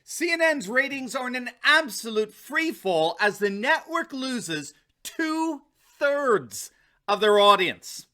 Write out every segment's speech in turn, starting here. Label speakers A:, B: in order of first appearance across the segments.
A: CNN's ratings are in an absolute freefall as the network loses 2/3 of their audience.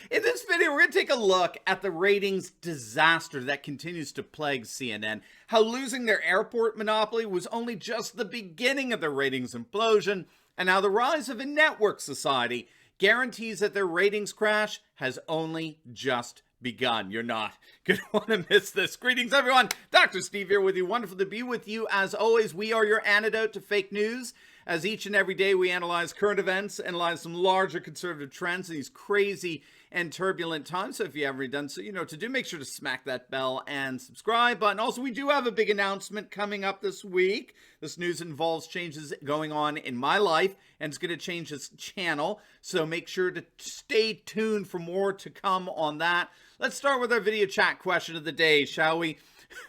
A: In this video, we're going to take a look at the ratings disaster that continues to plague CNN, how losing their airport monopoly was only just the beginning of their ratings implosion, and how the rise of a network society guarantees that their ratings crash has only just begun. You're not going to want to miss this. Greetings, everyone. Dr. Steve here with you. Wonderful to be with you. As always, we are your antidote to fake news. As each and every day we analyze current events, analyze some larger conservative trends in these crazy and turbulent times. So if you haven't already done so, you know what to do. Make sure to smack that bell and subscribe button. Also, we do have a big announcement coming up this week. This news involves changes going on in my life, and it's going to change this channel. So make sure to stay tuned for more to come on that. Let's start with our video chat question of the day, shall we?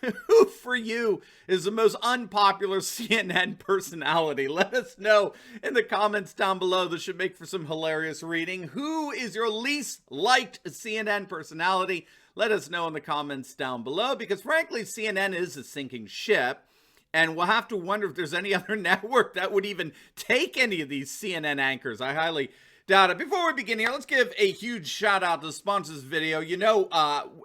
A: Who for you is the most unpopular CNN personality? Let us know in the comments down below. This should make for some hilarious reading. Who is your least liked CNN personality? Let us know in the comments down below, because frankly, CNN is a sinking ship. And we'll have to wonder if there's any other network that would even take any of these CNN anchors. I highly doubt it. Before we begin here, let's give a huge shout out to the sponsors of this video. You know,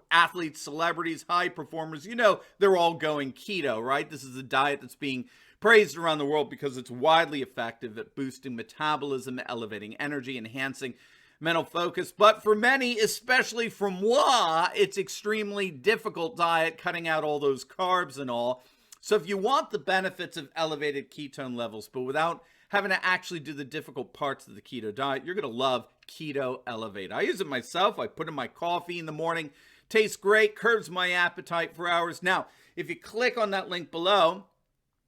A: athletes, celebrities, high performers, you know, they're all going keto, right? This is a diet that's being praised around the world because it's widely effective at boosting metabolism, elevating energy, enhancing mental focus. But for many, especially for moi, it's extremely difficult diet, cutting out all those carbs and all. So if you want the benefits of elevated ketone levels, but without having to actually do the difficult parts of the keto diet, you're going to love Keto Elevate. I use it myself. I put in my coffee in the morning. Tastes great, curbs my appetite for hours. Now, if you click on that link below,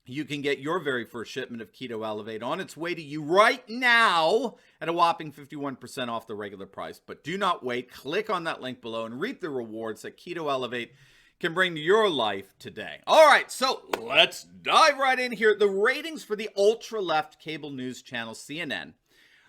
A: you can get your very first shipment of Keto Elevate on its way to you right now at a whopping 51% off the regular price. But do not wait. Click on that link below and reap the rewards that Keto Elevate can bring to your life today. All right, so let's dive right in here. The ratings for the ultra-left cable news channel CNN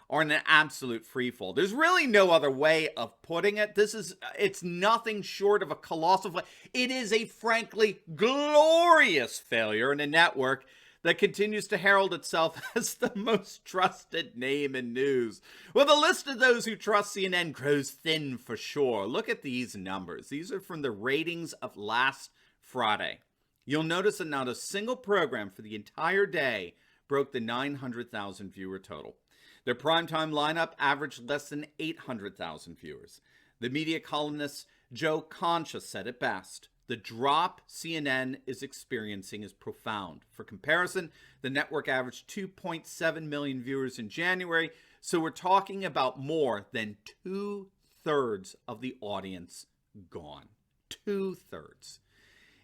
A: are in an absolute freefall. There's really no other way of putting it. It's nothing short of a colossal. It is a frankly glorious failure in a network that continues to herald itself as the most trusted name in news. Well, the list of those who trust CNN grows thin for sure. Look at these numbers. These are from the ratings of last Friday. You'll notice that not a single program for the entire day broke the 900,000 viewer total. Their primetime lineup averaged less than 800,000 viewers. The media columnist Joe Concha said it best. The drop CNN is experiencing is profound. For comparison, the network averaged 2.7 million viewers in January, so we're talking about more than 2/3 of the audience gone. 2/3.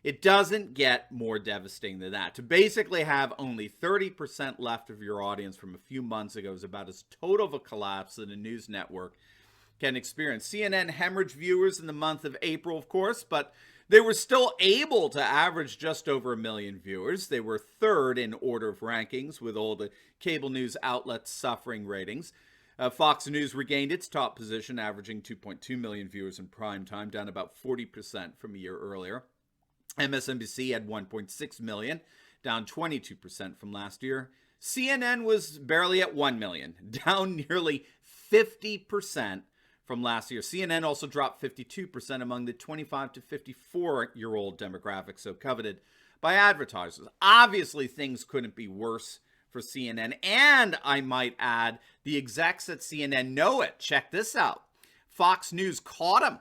A: It doesn't get more devastating than that. To basically have only 30% left of your audience from a few months ago is about as total of a collapse that a news network can experience. CNN hemorrhaged viewers in the month of April, of course, but they were still able to average just over 1 million viewers. They were third in order of rankings, with all the cable news outlets suffering ratings. Fox News regained its top position, averaging 2.2 million viewers in prime time, down about 40% from a year earlier. MSNBC had 1.6 million, down 22% from last year. CNN was barely at 1 million, down nearly 50% from last year. CNN also dropped 52% among the 25 to 54-year-old demographic, so coveted by advertisers. Obviously, things couldn't be worse for CNN, and I might add, the execs at CNN know it. Check this out. Fox News caught them.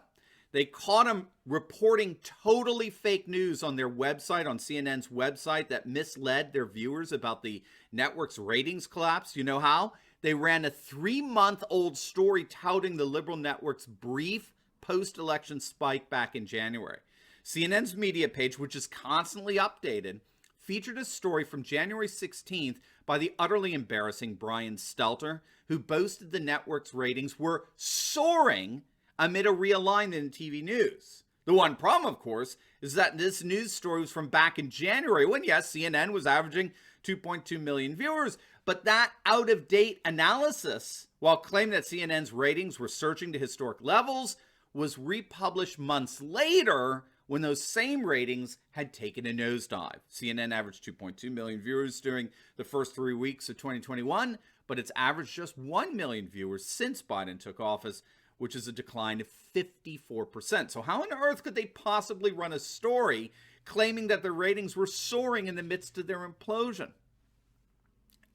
A: They caught them reporting totally fake news on their website, on CNN's website, that misled their viewers about the network's ratings collapse. You know how? They ran a 3-month-old story touting the liberal network's brief post-election spike back in January. CNN's media page, which is constantly updated, featured a story from January 16th by the utterly embarrassing Brian Stelter, who boasted the network's ratings were soaring amid a realignment in TV news. The one problem, of course, is that this news story was from back in January, when, yes, CNN was averaging 2.2 million viewers. But that out-of-date analysis, while claiming that CNN's ratings were surging to historic levels, was republished months later when those same ratings had taken a nosedive. CNN averaged 2.2 million viewers during the first 3 weeks of 2021, but it's averaged just 1 million viewers since Biden took office, which is a decline of 54%. So how on earth could they possibly run a story claiming that their ratings were soaring in the midst of their implosion?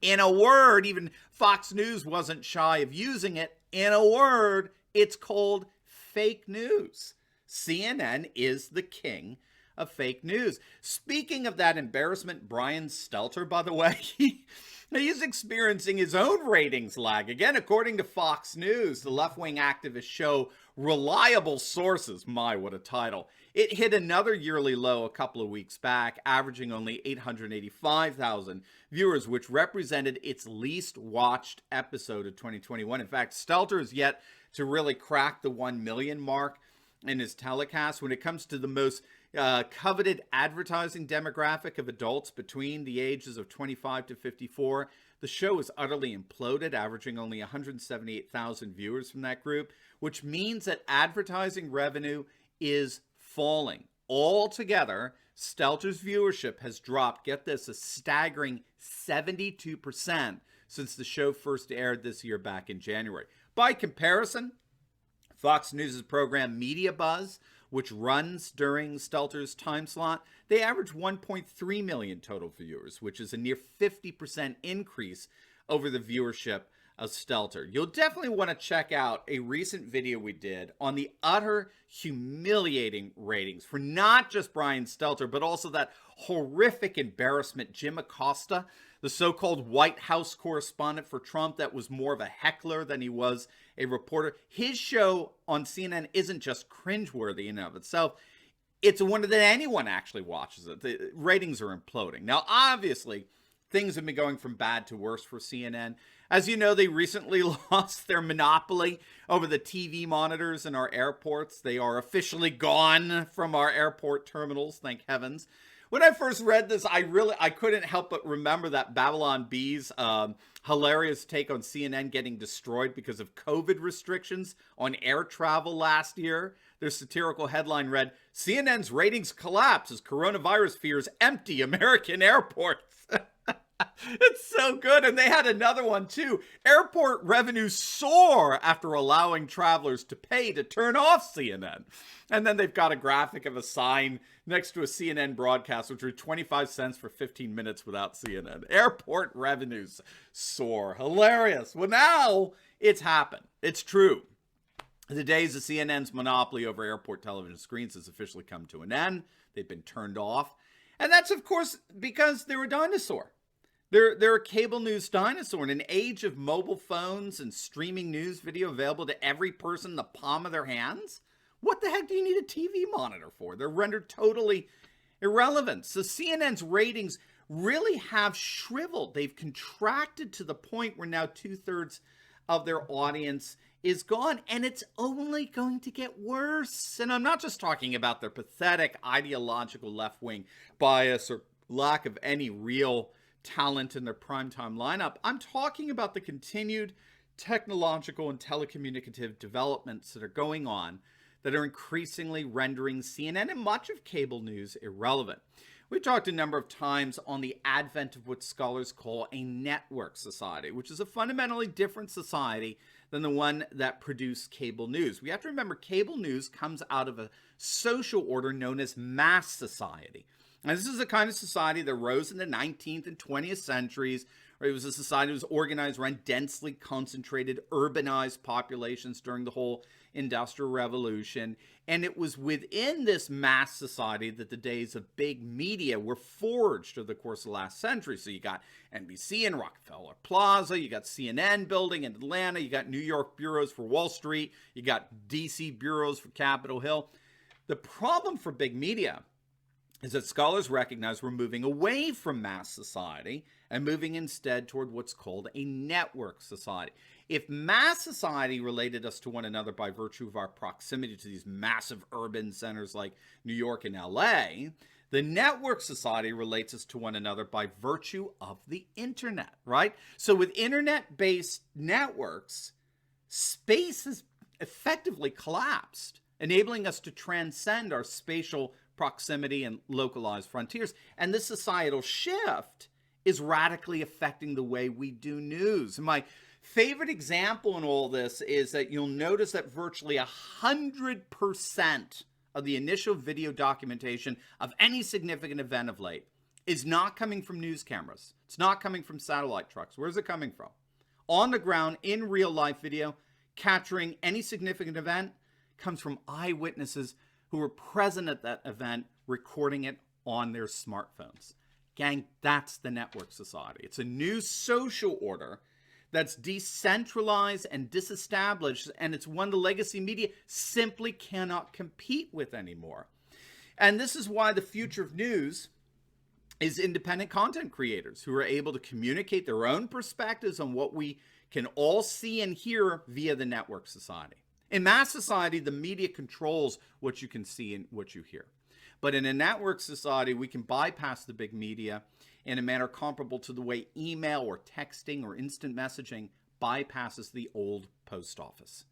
A: In a word, even Fox News wasn't shy of using it. In a word, it's called fake news. CNN is the king of fake news. Speaking of that embarrassment, Brian Stelter, by the way, he's experiencing his own ratings lag. Again, according to Fox News, the left-wing activist show Reliable Sources, my, what a title. It hit another yearly low a couple of weeks back, averaging only 885,000 viewers, which represented its least watched episode of 2021. In fact, Stelter is yet to really crack the 1 million mark in his telecast. When it comes to the most coveted advertising demographic of adults between the ages of 25 to 54, the show is utterly imploded, averaging only 178,000 viewers from that group, which means that advertising revenue is falling. Altogether, Stelter's viewership has dropped, get this, a staggering 72% since the show first aired this year back in January. By comparison, Fox News' program Media Buzz, which runs during Stelter's time slot, they average 1.3 million total viewers, which is a near 50% increase over the viewership of Stelter. You'll definitely want to check out a recent video we did on the utter humiliating ratings for not just Brian Stelter, but also that horrific embarrassment, Jim Acosta, the so-called White House correspondent for Trump that was more of a heckler than he was a reporter. His show on CNN isn't just cringeworthy in and of itself. It's one that anyone actually watches it. The ratings are imploding. Now, obviously, things have been going from bad to worse for CNN. As you know, they recently lost their monopoly over the TV monitors in our airports. They are officially gone from our airport terminals, thank heavens. When I first read this, I couldn't help but remember that Babylon Bee's hilarious take on CNN getting destroyed because of COVID restrictions on air travel last year. Their satirical headline read, "CNN's ratings collapse as coronavirus fears empty American airports." It's so good. And they had another one too. Airport revenues soar after allowing travelers to pay to turn off CNN. And then they've got a graphic of a sign next to a CNN broadcast, which are 25 cents for 15 minutes without CNN. Airport revenues soar. Hilarious. Well, now it's happened. It's true. The days of CNN's monopoly over airport television screens has officially come to an end. They've been turned off. And that's, of course, because they're a dinosaur. They're a cable news dinosaur. In an age of mobile phones and streaming news video available to every person in the palm of their hands, what the heck do you need a TV monitor for? They're rendered totally irrelevant. So CNN's ratings really have shriveled. They've contracted to the point where now 2/3 of their audience is gone, and it's only going to get worse. And I'm not just talking about their pathetic ideological left-wing bias or lack of any real talent in their primetime lineup. I'm talking about the continued technological and telecommunicative developments that are going on that are increasingly rendering CNN and much of cable news irrelevant. We've talked a number of times on the advent of what scholars call a network society, which is a fundamentally different society than the one that produced cable news. We have to remember cable news comes out of a social order known as mass society. Now, this is the kind of society that rose in the 19th and 20th centuries, where it was a society that was organized around densely concentrated, urbanized populations during the whole Industrial Revolution. And it was within this mass society that the days of big media were forged over the course of the last century. So you got NBC in Rockefeller Plaza, you got CNN building in Atlanta, you got New York bureaus for Wall Street, you got DC bureaus for Capitol Hill. The problem for big media is that scholars recognize we're moving away from mass society and moving instead toward what's called a network society. If mass society related us to one another by virtue of our proximity to these massive urban centers like New York and LA, the network society relates us to one another by virtue of the internet, right? So with internet-based networks, space has effectively collapsed, enabling us to transcend our spatial proximity and localized frontiers. And this societal shift is radically affecting the way we do news. And my favorite example in all this is that you'll notice that virtually 100% of the initial video documentation of any significant event of late is not coming from news cameras. It's not coming from satellite trucks. Where's it coming from? On the ground, in real life video, capturing any significant event comes from eyewitnesses who were present at that event, recording it on their smartphones. Gang, that's the network society. It's a new social order that's decentralized and disestablished, and it's one the legacy media simply cannot compete with anymore. And this is why the future of news is independent content creators who are able to communicate their own perspectives on what we can all see and hear via the network society. In mass society, the media controls what you can see and what you hear. But in a network society, we can bypass the big media in a manner comparable to the way email or texting or instant messaging bypasses the old post office.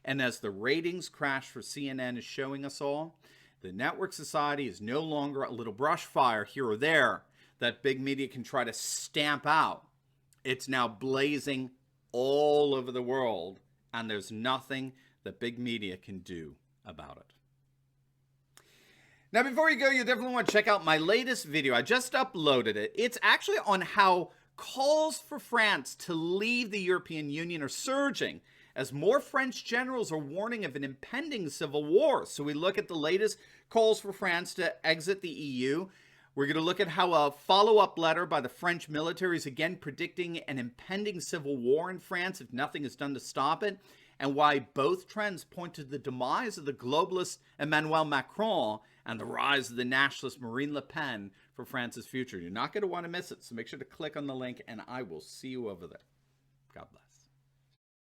A: And as the ratings crash for CNN is showing us all, the network society is no longer a little brush fire here or there that big media can try to stamp out. It's now blazing all over the world, and there's nothing that big media can do about it. Now, before you go, you definitely want to check out my latest video. I just uploaded it. It's actually on how calls for France to leave the European Union are surging as more French generals are warning of an impending civil war. So we look at the latest calls for France to exit the EU. We're going to look at how a follow-up letter by the French military is again predicting an impending civil war in France if nothing is done to stop it, and why both trends point to the demise of the globalist Emmanuel Macron and the rise of the nationalist Marine Le Pen for France's future. You're not going to want to miss it, so make sure to click on the link, and I will see you over there. God bless.